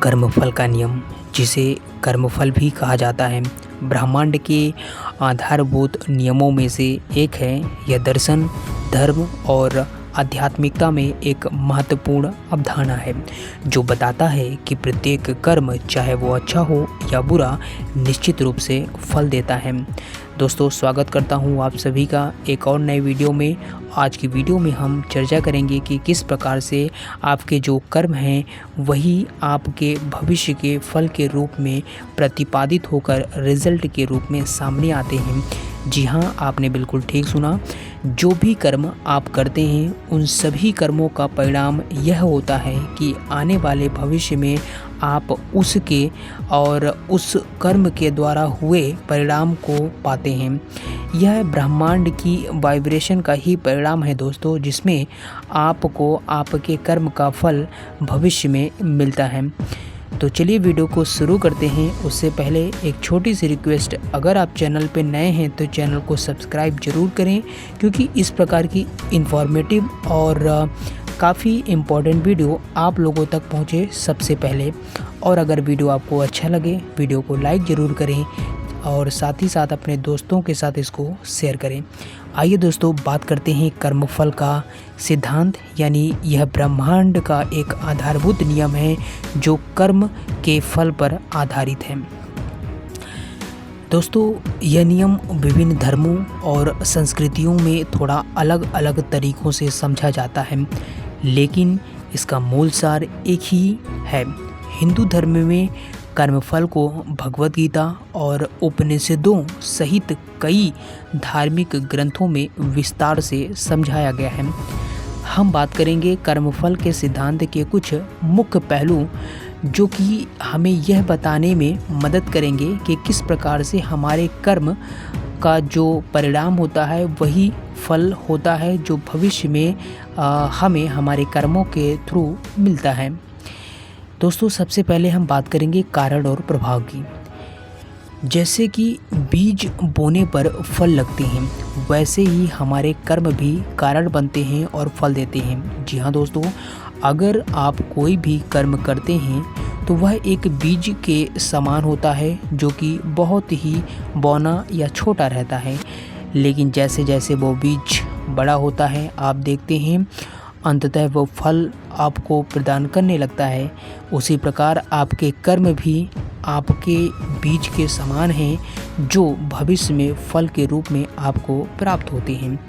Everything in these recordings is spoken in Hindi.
कर्मफल का नियम, जिसे कर्मफल भी कहा जाता है, ब्रह्मांड के आधारभूत नियमों में से एक है। यह दर्शन, धर्म और आध्यात्मिकता में एक महत्वपूर्ण अवधारणा है, जो बताता है कि प्रत्येक कर्म, चाहे वो अच्छा हो या बुरा, निश्चित रूप से फल देता है। दोस्तों, स्वागत करता हूँ आप सभी का एक और नए वीडियो में। आज की वीडियो में हम चर्चा करेंगे कि किस प्रकार से आपके जो कर्म हैं वही आपके भविष्य के फल के रूप में प्रतिपादित होकर रिजल्ट के रूप में सामने आते हैं। जी हाँ, आपने बिल्कुल ठीक सुना। जो भी कर्म आप करते हैं उन सभी कर्मों का परिणाम यह होता है कि आने वाले भविष्य में आप उसके और उस कर्म के द्वारा हुए परिणाम को पाते हैं। यह ब्रह्मांड की वाइब्रेशन का ही परिणाम है दोस्तों, जिसमें आपको आपके कर्म का फल भविष्य में मिलता है। तो चलिए वीडियो को शुरू करते हैं। उससे पहले एक छोटी सी रिक्वेस्ट, अगर आप चैनल पे नए हैं तो चैनल को सब्सक्राइब जरूर करें, क्योंकि इस प्रकार की इन्फॉर्मेटिव और काफ़ी इम्पोर्टेंट वीडियो आप लोगों तक पहुंचे सबसे पहले। और अगर वीडियो आपको अच्छा लगे, वीडियो को लाइक ज़रूर करें और साथ ही साथ अपने दोस्तों के साथ इसको शेयर करें। आइए दोस्तों, बात करते हैं कर्मफल का सिद्धांत, यानी यह ब्रह्मांड का एक आधारभूत नियम है जो कर्म के फल पर आधारित है। दोस्तों, यह नियम विभिन्न धर्मों और संस्कृतियों में थोड़ा अलग अलग तरीक़ों से समझा जाता है, लेकिन इसका मूल सार एक ही है। हिंदू धर्म में कर्मफल को भगवद गीता और उपनिषदों सहित कई धार्मिक ग्रंथों में विस्तार से समझाया गया है। हम बात करेंगे कर्मफल के सिद्धांत के कुछ मुख्य पहलू, जो कि हमें यह बताने में मदद करेंगे कि किस प्रकार से हमारे कर्म का जो परिणाम होता है वही फल होता है, जो भविष्य में हमें हमारे कर्मों के थ्रू मिलता है। दोस्तों, सबसे पहले हम बात करेंगे कारण और प्रभाव की। जैसे कि बीज बोने पर फल लगते हैं, वैसे ही हमारे कर्म भी कारण बनते हैं और फल देते हैं। जी हाँ दोस्तों, अगर आप कोई भी कर्म करते हैं तो वह एक बीज के समान होता है, जो कि बहुत ही बौना या छोटा रहता है, लेकिन जैसे जैसे वो बीज बड़ा होता है, आप देखते हैं अंततः वो फल आपको प्रदान करने लगता है। उसी प्रकार आपके कर्म भी आपके बीज के समान हैं, जो भविष्य में फल के रूप में आपको प्राप्त होते हैं।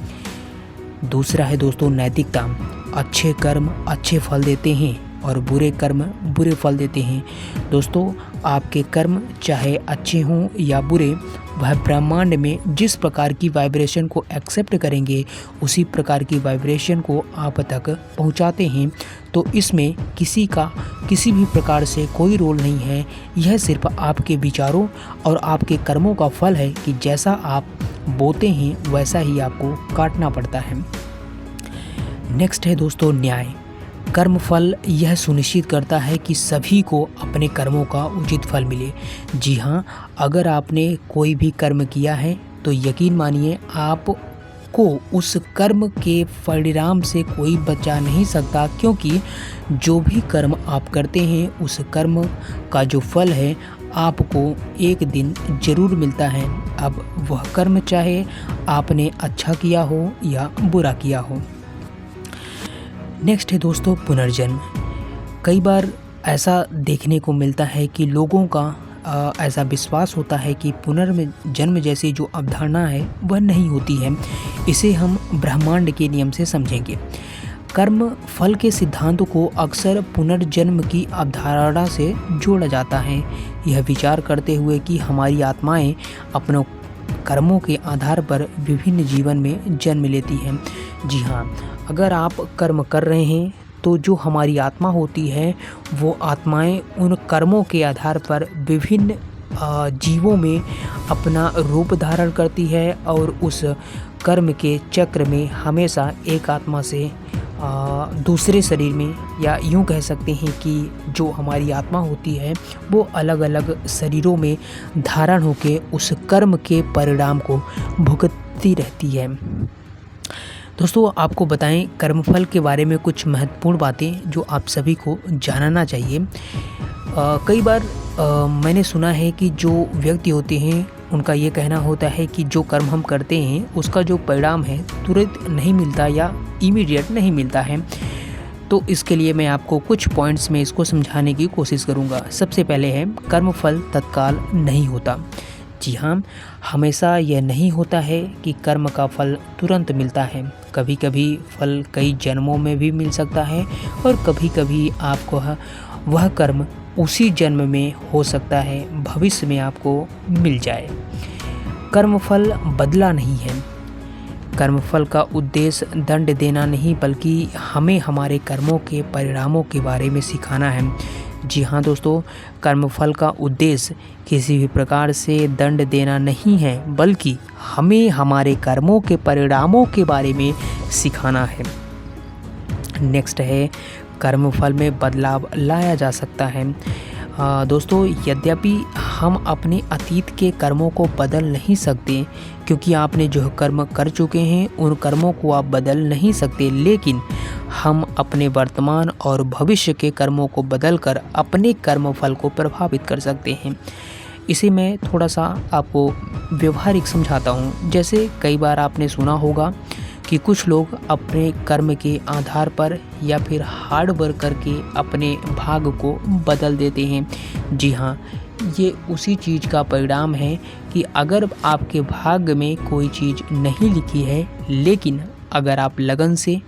दूसरा है दोस्तों नैतिकता। अच्छे कर्म अच्छे फल देते हैं और बुरे कर्म बुरे फल देते हैं। दोस्तों, आपके कर्म चाहे अच्छे हों या बुरे, वह ब्रह्मांड में जिस प्रकार की वाइब्रेशन को एक्सेप्ट करेंगे उसी प्रकार की वाइब्रेशन को आप तक पहुंचाते हैं। तो इसमें किसी का किसी भी प्रकार से कोई रोल नहीं है। यह सिर्फ आपके विचारों और आपके कर्मों का फल है कि जैसा आप बोते हैं वैसा ही आपको काटना पड़ता है। नेक्स्ट है दोस्तों न्याय। कर्मफल यह सुनिश्चित करता है कि सभी को अपने कर्मों का उचित फल मिले। जी हाँ, अगर आपने कोई भी कर्म किया है तो यकीन मानिए आपको उस कर्म के परिणाम से कोई बचा नहीं सकता, क्योंकि जो भी कर्म आप करते हैं उस कर्म का जो फल है आपको एक दिन ज़रूर मिलता है। अब वह कर्म चाहे आपने अच्छा किया हो या बुरा किया हो। नेक्स्ट है दोस्तों पुनर्जन्म। कई बार ऐसा देखने को मिलता है कि लोगों का ऐसा विश्वास होता है कि पुनर्जन्म जैसी जो अवधारणा है वह नहीं होती है। इसे हम ब्रह्मांड के नियम से समझेंगे। कर्म फल के सिद्धांत को अक्सर पुनर्जन्म की अवधारणा से जोड़ा जाता है, यह विचार करते हुए कि हमारी आत्माएं अपनों कर्मों के आधार पर विभिन्न जीवन में जन्म लेती हैं। जी हाँ, अगर आप कर्म कर रहे हैं तो जो हमारी आत्मा होती है वो आत्माएं उन कर्मों के आधार पर विभिन्न जीवों में अपना रूप धारण करती है और उस कर्म के चक्र में हमेशा एक आत्मा से दूसरे शरीर में, या यूँ कह सकते हैं कि जो हमारी आत्मा होती है वो अलग अलग शरीरों में धारण होकर उस कर्म के परिणाम को भुगतती रहती है। दोस्तों, आपको बताएं कर्मफल के बारे में कुछ महत्वपूर्ण बातें जो आप सभी को जानना चाहिए। कई बार मैंने सुना है कि जो व्यक्ति होते हैं उनका ये कहना होता है कि जो कर्म हम करते हैं उसका जो परिणाम है तुरंत नहीं मिलता या इमीडिएट नहीं मिलता है। तो इसके लिए मैं आपको कुछ पॉइंट्स में इसको समझाने की कोशिश करूँगा। सबसे पहले है कर्मफल तत्काल नहीं होता। जी हाँ, हमेशा यह नहीं होता है कि कर्म का फल तुरंत मिलता है। कभी कभी फल कई जन्मों में भी मिल सकता है और कभी कभी आपको वह कर्म उसी जन्म में हो सकता है भविष्य में आपको मिल जाए। कर्मफल बदला नहीं है। कर्मफल का उद्देश्य दंड देना नहीं बल्कि हमें हमारे कर्मों के परिणामों के बारे में सिखाना है। जी हाँ दोस्तों, कर्मफल का उद्देश्य किसी भी प्रकार से दंड देना नहीं है बल्कि हमें हमारे कर्मों के परिणामों के बारे में सिखाना है। नेक्स्ट है कर्मफल में बदलाव लाया जा सकता है। दोस्तों, यद्यपि हम अपने अतीत के कर्मों को बदल नहीं सकते क्योंकि आपने जो कर्म कर चुके हैं उन कर्मों को आप बदल नहीं सकते, लेकिन हम अपने वर्तमान और भविष्य के कर्मों को बदलकर अपने कर्मफल को प्रभावित कर सकते हैं। इसे मैं थोड़ा सा आपको व्यवहारिक समझाता हूँ। जैसे कई बार आपने सुना होगा कि कुछ लोग अपने कर्म के आधार पर या फिर हार्ड वर्क करके अपने भाग को बदल देते हैं। जी हाँ, ये उसी चीज़ का परिणाम है कि अगर आपके भाग्य में कोई चीज़ नहीं लिखी है, लेकिन अगर आप लगन से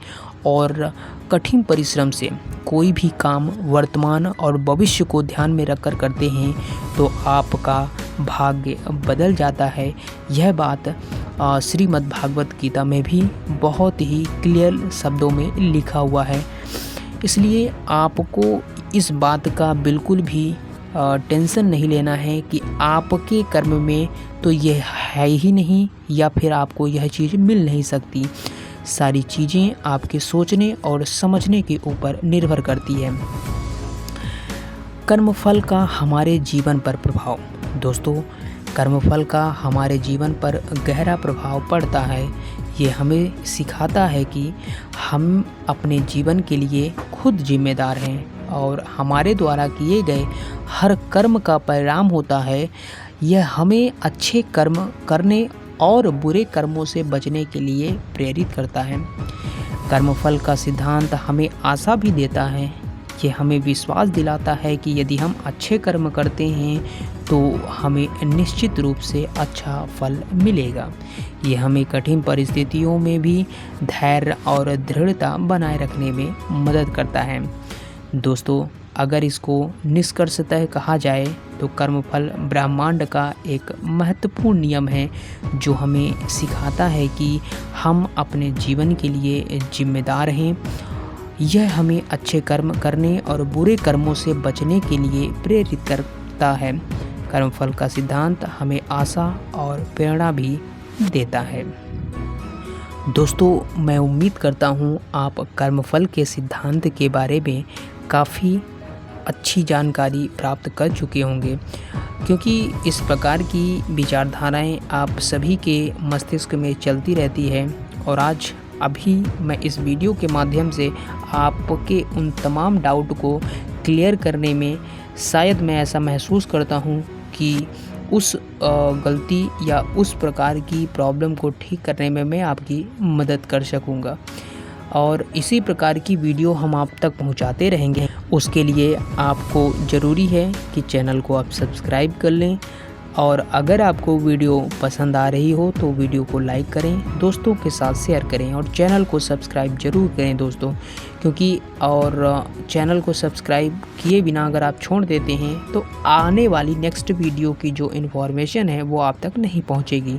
और कठिन परिश्रम से कोई भी काम वर्तमान और भविष्य को ध्यान में रखकर करते हैं तो आपका भाग्य बदल जाता है। यह बात श्रीमद् भागवत गीता में भी बहुत ही क्लियर शब्दों में लिखा हुआ है। इसलिए आपको इस बात का बिल्कुल भी टेंशन नहीं लेना है कि आपके कर्म में तो यह है ही नहीं या फिर आपको यह चीज़ मिल नहीं सकती। सारी चीज़ें आपके सोचने और समझने के ऊपर निर्भर करती है। कर्मफल का हमारे जीवन पर प्रभाव। दोस्तों, कर्मफल का हमारे जीवन पर गहरा प्रभाव पड़ता है। ये हमें सिखाता है कि हम अपने जीवन के लिए खुद जिम्मेदार हैं और हमारे द्वारा किए गए हर कर्म का परिणाम होता है। यह हमें अच्छे कर्म करने और बुरे कर्मों से बचने के लिए प्रेरित करता है। कर्मफल का सिद्धांत हमें आशा भी देता है। ये हमें विश्वास दिलाता है कि यदि हम अच्छे कर्म करते हैं तो हमें निश्चित रूप से अच्छा फल मिलेगा। ये हमें कठिन परिस्थितियों में भी धैर्य और दृढ़ता बनाए रखने में मदद करता है। दोस्तों, अगर इसको निष्कर्षतः कहा जाए तो कर्मफल ब्रह्मांड का एक महत्वपूर्ण नियम है जो हमें सिखाता है कि हम अपने जीवन के लिए जिम्मेदार हैं। यह हमें अच्छे कर्म करने और बुरे कर्मों से बचने के लिए प्रेरित करता है। कर्मफल का सिद्धांत हमें आशा और प्रेरणा भी देता है। दोस्तों, मैं उम्मीद करता हूँ आप कर्मफल के सिद्धांत के बारे में काफ़ी अच्छी जानकारी प्राप्त कर चुके होंगे, क्योंकि इस प्रकार की विचारधाराएं आप सभी के मस्तिष्क में चलती रहती है। और आज अभी मैं इस वीडियो के माध्यम से आपके उन तमाम डाउट को क्लियर करने में शायद मैं ऐसा महसूस करता हूं कि उस गलती या उस प्रकार की प्रॉब्लम को ठीक करने में मैं आपकी मदद कर सकूंगा। और इसी प्रकार की वीडियो हम आप तक पहुंचाते रहेंगे। उसके लिए आपको ज़रूरी है कि चैनल को आप सब्सक्राइब कर लें, और अगर आपको वीडियो पसंद आ रही हो तो वीडियो को लाइक करें, दोस्तों के साथ शेयर करें और चैनल को सब्सक्राइब ज़रूर करें दोस्तों, क्योंकि और चैनल को सब्सक्राइब किए बिना अगर आप छोड़ देते हैं तो आने वाली नेक्स्ट वीडियो की जो इन्फॉर्मेशन है वो आप तक नहीं पहुंचेगी।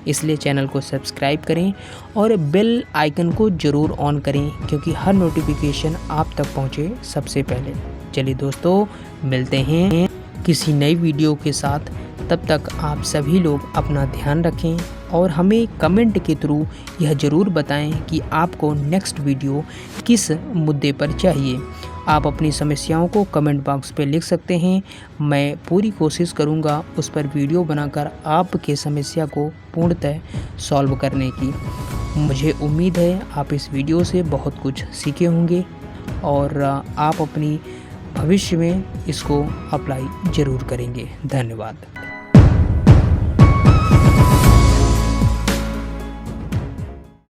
इसलिए चैनल को सब्सक्राइब करें और बेल आइकन को ज़रूर ऑन करें, क्योंकि हर नोटिफिकेशन आप तक पहुँचे सबसे पहले। चलिए दोस्तों, मिलते हैं किसी नई वीडियो के साथ। तब तक आप सभी लोग अपना ध्यान रखें और हमें कमेंट के थ्रू यह ज़रूर बताएं कि आपको नेक्स्ट वीडियो किस मुद्दे पर चाहिए। आप अपनी समस्याओं को कमेंट बॉक्स पे लिख सकते हैं। मैं पूरी कोशिश करूंगा उस पर वीडियो बनाकर आपके समस्या को पूर्णतः सॉल्व करने की। मुझे उम्मीद है आप इस वीडियो से बहुत कुछ सीखे होंगे और आप अपनी भविष्य में इसको अप्लाई ज़रूर करेंगे। धन्यवाद।